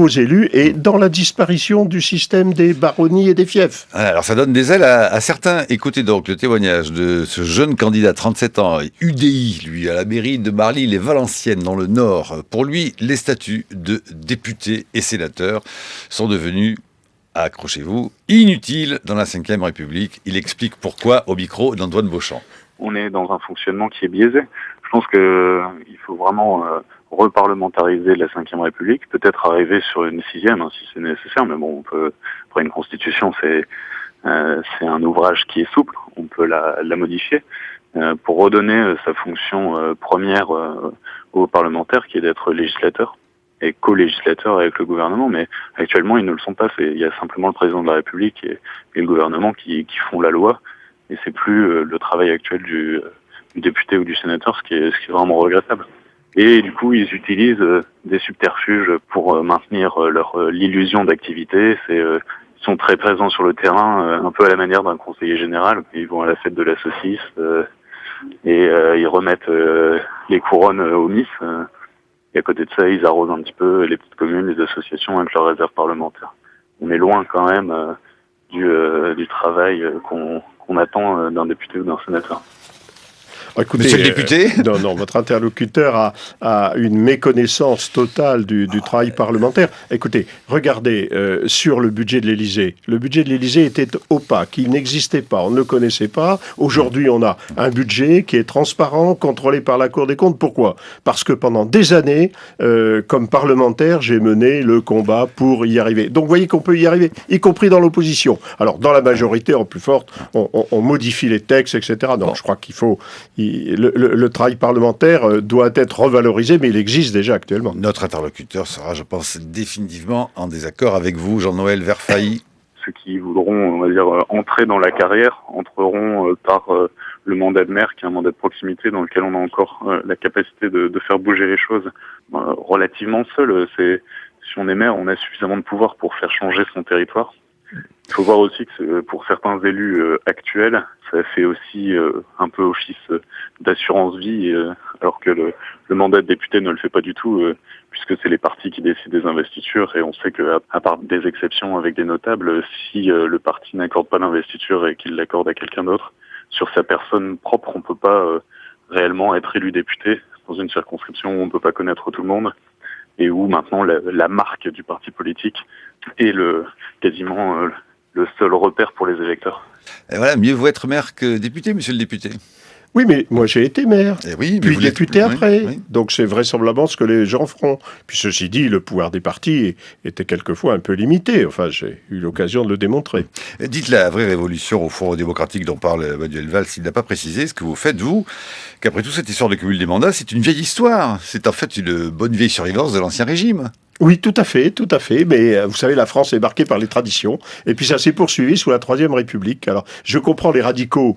élus et dans la disparition du système des baronnies et des fiefs. Alors ça donne des ailes à certains. Écoutez donc le témoignage de ce jeune candidat, 37 ans, UDI, lui, à la mairie de Marly, les Valenciennes, dans le Nord. Pour lui, les statuts de députés et sénateurs sont devenus, accrochez-vous, inutiles dans la Ve République. Il explique pourquoi au micro d'Antoine Beauchamp. On est dans un fonctionnement qui est biaisé. Je pense qu'il faut vraiment reparlementariser la Ve République, peut-être arriver sur une 6e si c'est nécessaire, mais bon, après une constitution, c'est un ouvrage qui est souple, on peut la modifier pour redonner sa fonction première aux parlementaires, qui est d'être législateur et co-législateur avec le gouvernement, mais actuellement ils ne le sont pas. Il y a simplement le président de la République et le gouvernement qui font la loi, et c'est plus le travail actuel du député ou du sénateur, ce qui est vraiment regrettable. Et du coup, ils utilisent des subterfuges pour maintenir l'illusion d'activité. Ils sont très présents sur le terrain, un peu à la manière d'un conseiller général. Ils vont à la fête de la saucisse et ils remettent les couronnes aux Miss. Et à côté de ça, ils arrosent un petit peu les petites communes, les associations avec leurs réserves parlementaires. On est loin quand même du travail qu'on attend d'un député ou d'un sénateur. Écoutez, Monsieur le député non, votre interlocuteur a une méconnaissance totale du travail parlementaire. Écoutez, regardez sur le budget de l'Élysée. Le budget de l'Élysée était opaque, il n'existait pas, on ne le connaissait pas. Aujourd'hui, on a un budget qui est transparent, contrôlé par la Cour des comptes. Pourquoi ? Parce que pendant des années, comme parlementaire, j'ai mené le combat pour y arriver. Donc, vous voyez qu'on peut y arriver, y compris dans l'opposition. Alors, dans la majorité, en plus forte, on modifie les textes, etc. Non, je crois qu'il faut... Le travail parlementaire doit être revalorisé, mais il existe déjà actuellement. Notre interlocuteur sera, je pense, définitivement en désaccord avec vous, Jean-Noël Verfailly. Ceux qui voudront, on va dire, entrer dans la carrière entreront par le mandat de maire, qui est un mandat de proximité dans lequel on a encore la capacité de faire bouger les choses relativement seul. Si on est maire, on a suffisamment de pouvoir pour faire changer son territoire. Il faut voir aussi que pour certains élus actuels, ça fait aussi un peu office d'assurance vie, alors que le mandat de député ne le fait pas du tout, puisque c'est les partis qui décident des investitures, et on sait qu'à part des exceptions avec des notables, si le parti n'accorde pas l'investiture et qu'il l'accorde à quelqu'un d'autre, sur sa personne propre, on peut pas réellement être élu député dans une circonscription où on ne peut pas connaître tout le monde, et où maintenant la marque du parti politique est quasiment le seul repère pour les électeurs. Et voilà, mieux vaut être maire que député, monsieur le député. Oui, mais moi j'ai été maire, Eh oui, mais puis vous l'êtes- député oui, après. oui. Donc c'est vraisemblablement ce que les gens feront. Puis ceci dit, le pouvoir des partis était quelquefois un peu limité. Enfin, j'ai eu l'occasion de le démontrer. Dites la vraie révolution au Forum démocratique dont parle Manuel Valls, il n'a pas précisé ce que vous faites, vous, qu'après tout cette histoire de cumul des mandats, c'est une vieille histoire. C'est en fait une bonne vieille survivance de l'Ancien Régime. Oui, tout à fait. Mais vous savez, la France est marquée par les traditions. Et puis ça s'est poursuivi sous la Troisième République. Alors, je comprends les radicaux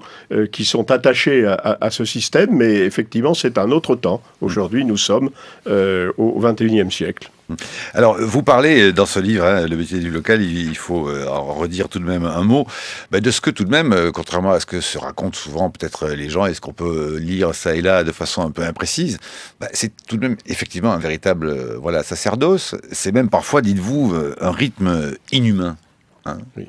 qui sont attachés à ce système, mais effectivement, c'est un autre temps. Aujourd'hui, nous sommes au XXIe siècle. Alors, vous parlez dans ce livre, Le métier du local, il faut en redire tout de même un mot, de ce que tout de même, contrairement à ce que se racontent souvent peut-être les gens, et ce qu'on peut lire ça et là de façon un peu imprécise, c'est tout de même effectivement un véritable sacerdoce. C'est même parfois, dites-vous, un rythme inhumain. Hein. Oui.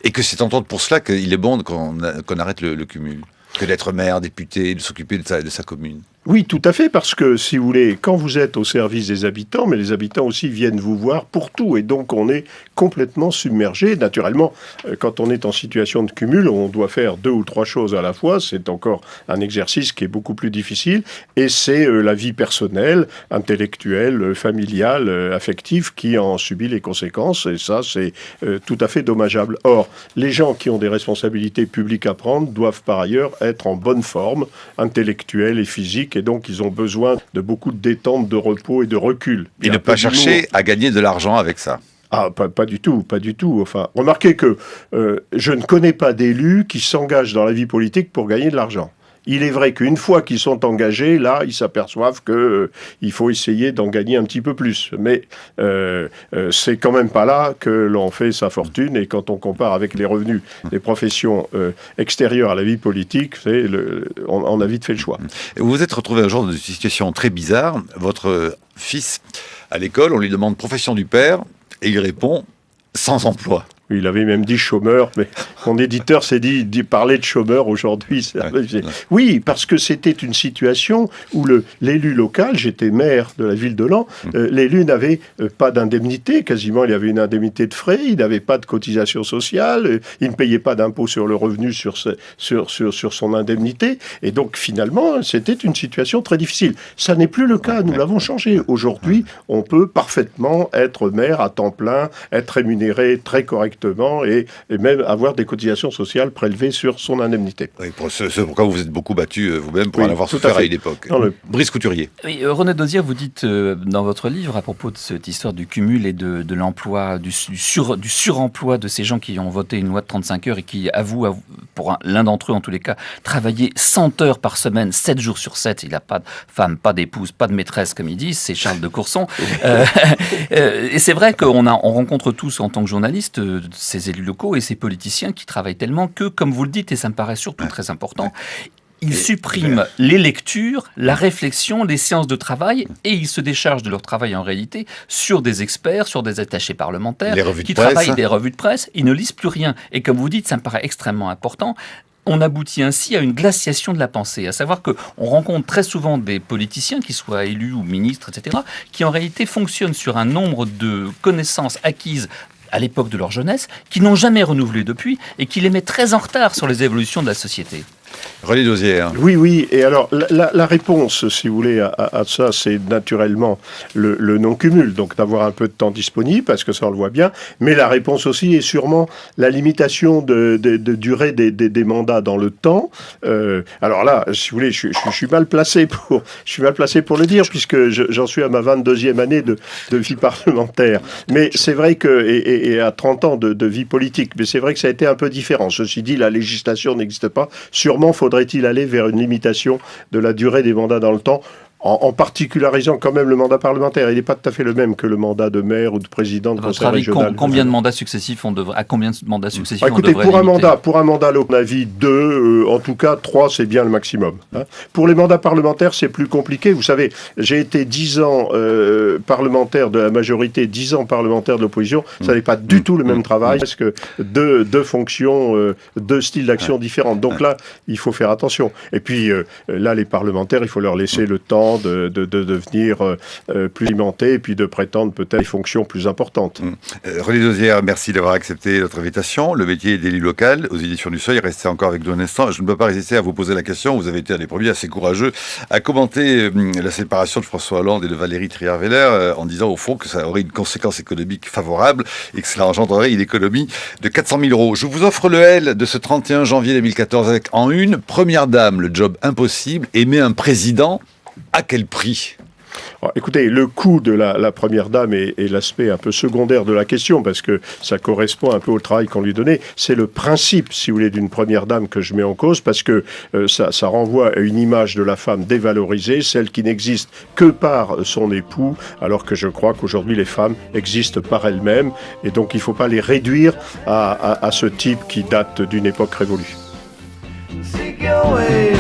Et que c'est entre autres pour cela qu'il est bon qu'on arrête le cumul, que d'être maire, député, de s'occuper de sa commune. Oui, tout à fait, parce que, si vous voulez, quand vous êtes au service des habitants, mais les habitants aussi viennent vous voir pour tout, et donc on est complètement submergé. Naturellement, quand on est en situation de cumul, on doit faire 2 ou 3 choses à la fois, c'est encore un exercice qui est beaucoup plus difficile, et c'est la vie personnelle, intellectuelle, familiale, affective, qui en subit les conséquences, et ça, c'est tout à fait dommageable. Or, les gens qui ont des responsabilités publiques à prendre doivent par ailleurs être en bonne forme, intellectuelle et physique, et donc ils ont besoin de beaucoup de détente, de repos et de recul. Et ne pas chercher à gagner de l'argent avec ça. Ah, pas du tout, pas du tout. Enfin, remarquez que je ne connais pas d'élus qui s'engagent dans la vie politique pour gagner de l'argent. Il est vrai qu'une fois qu'ils sont engagés, là, ils s'aperçoivent qu'il faut essayer d'en gagner un petit peu plus. Mais c'est quand même pas là que l'on fait sa fortune. Et quand on compare avec les revenus des professions extérieures à la vie politique, on a vite fait le choix. Vous vous êtes retrouvé un jour dans une situation très bizarre. Votre fils, à l'école, on lui demande profession du père, et il répond sans emploi. Il avait même dit chômeur, mais mon éditeur s'est dit parler de chômeur aujourd'hui. Oui, parce que c'était une situation où l'élu local, j'étais maire de la ville de Laon, l'élu n'avait pas d'indemnité, quasiment il y avait une indemnité de frais, il n'avait pas de cotisation sociale, il ne payait pas d'impôt sur le revenu sur son indemnité, et donc finalement c'était une situation très difficile. Ça n'est plus le cas, nous l'avons changé. Aujourd'hui, on peut parfaitement être maire à temps plein, être rémunéré très correctement, et même avoir des cotisations sociales prélevées sur son indemnité. Oui, c'est pourquoi vous vous êtes beaucoup battu vous-même pour en avoir souffert à une époque. Brice Couturier. Oui, René Dosier, vous dites dans votre livre, à propos de cette histoire du cumul et de l'emploi, du suremploi de ces gens qui ont voté une loi de 35 heures et qui avouent, pour l'un d'entre eux en tous les cas, travailler 100 heures par semaine, 7 jours sur 7. Il n'a pas de femme, pas d'épouse, pas de maîtresse, comme ils disent, c'est Charles de Courson. Et c'est vrai qu'on rencontre tous, en tant que journalistes, ces élus locaux et ces politiciens qui travaillent tellement que, comme vous le dites, et ça me paraît surtout très important, ils suppriment les lectures, la réflexion, les séances de travail, et ils se déchargent de leur travail en réalité sur des experts, sur des attachés parlementaires qui travaillent des revues de presse. Ils ne lisent plus rien. Et comme vous dites, ça me paraît extrêmement important. On aboutit ainsi à une glaciation de la pensée, à savoir qu'on rencontre très souvent des politiciens, qu'ils soient élus ou ministres, etc., qui en réalité fonctionnent sur un nombre de connaissances acquises à l'époque de leur jeunesse, qui n'ont jamais renouvelé depuis et qui les met très en retard sur les évolutions de la société. René Dosier. Oui. Et alors, la réponse, si vous voulez, à ça, c'est naturellement le non-cumul, donc d'avoir un peu de temps disponible, parce que ça, on le voit bien. Mais la réponse aussi est sûrement la limitation de durée des mandats dans le temps. Alors là, si vous voulez, je suis mal placé pour le dire, puisque j'en suis à ma 22e année de vie parlementaire. Mais c'est vrai que, et à 30 ans de vie politique, mais c'est vrai que ça a été un peu différent. Ceci dit, la législation n'existe pas. Sûrement faudrait-il aller vers une limitation de la durée des mandats dans le temps, en particularisant quand même le mandat parlementaire. Il n'est pas tout à fait le même que le mandat de maire ou de président de conseil régional. Combien de mandats successifs à combien de mandats successifs écoutez, on devrait limiter ? pour un mandat, à mon avis, 2, en tout cas 3, c'est bien le maximum. Hein. Pour les mandats parlementaires, c'est plus compliqué. Vous savez, j'ai été 10 ans parlementaire de la majorité, 10 ans parlementaire de l'opposition. Ça n'est pas du tout le même travail, parce que deux fonctions, 2 styles d'action différents. Donc là, il faut faire attention. Et puis, là, les parlementaires, il faut leur laisser le temps enfants, de devenir plus alimentés et puis de prétendre peut-être des fonctions plus importantes. René Dauzière, merci d'avoir accepté notre invitation. Le métier d'élu local aux éditions du Seuil. Restez encore avec nous un instant. Je ne peux pas résister à vous poser la question. Vous avez été un des premiers assez courageux à commenter la séparation de François Hollande et de Valérie Trierweiler en disant au fond que ça aurait une conséquence économique favorable et que cela engendrerait une économie de 400 000 euros. Je vous offre le L de ce 31 janvier 2014 avec en une, première dame, le job impossible, aimer un président, à quel prix ? Alors, écoutez, le coût de la première dame est l'aspect un peu secondaire de la question, parce que ça correspond un peu au travail qu'on lui donnait. C'est le principe, si vous voulez, d'une première dame que je mets en cause, parce que ça renvoie à une image de la femme dévalorisée, celle qui n'existe que par son époux, alors que je crois qu'aujourd'hui les femmes existent par elles-mêmes, et donc il ne faut pas les réduire à ce type qui date d'une époque révolue. Seek your way.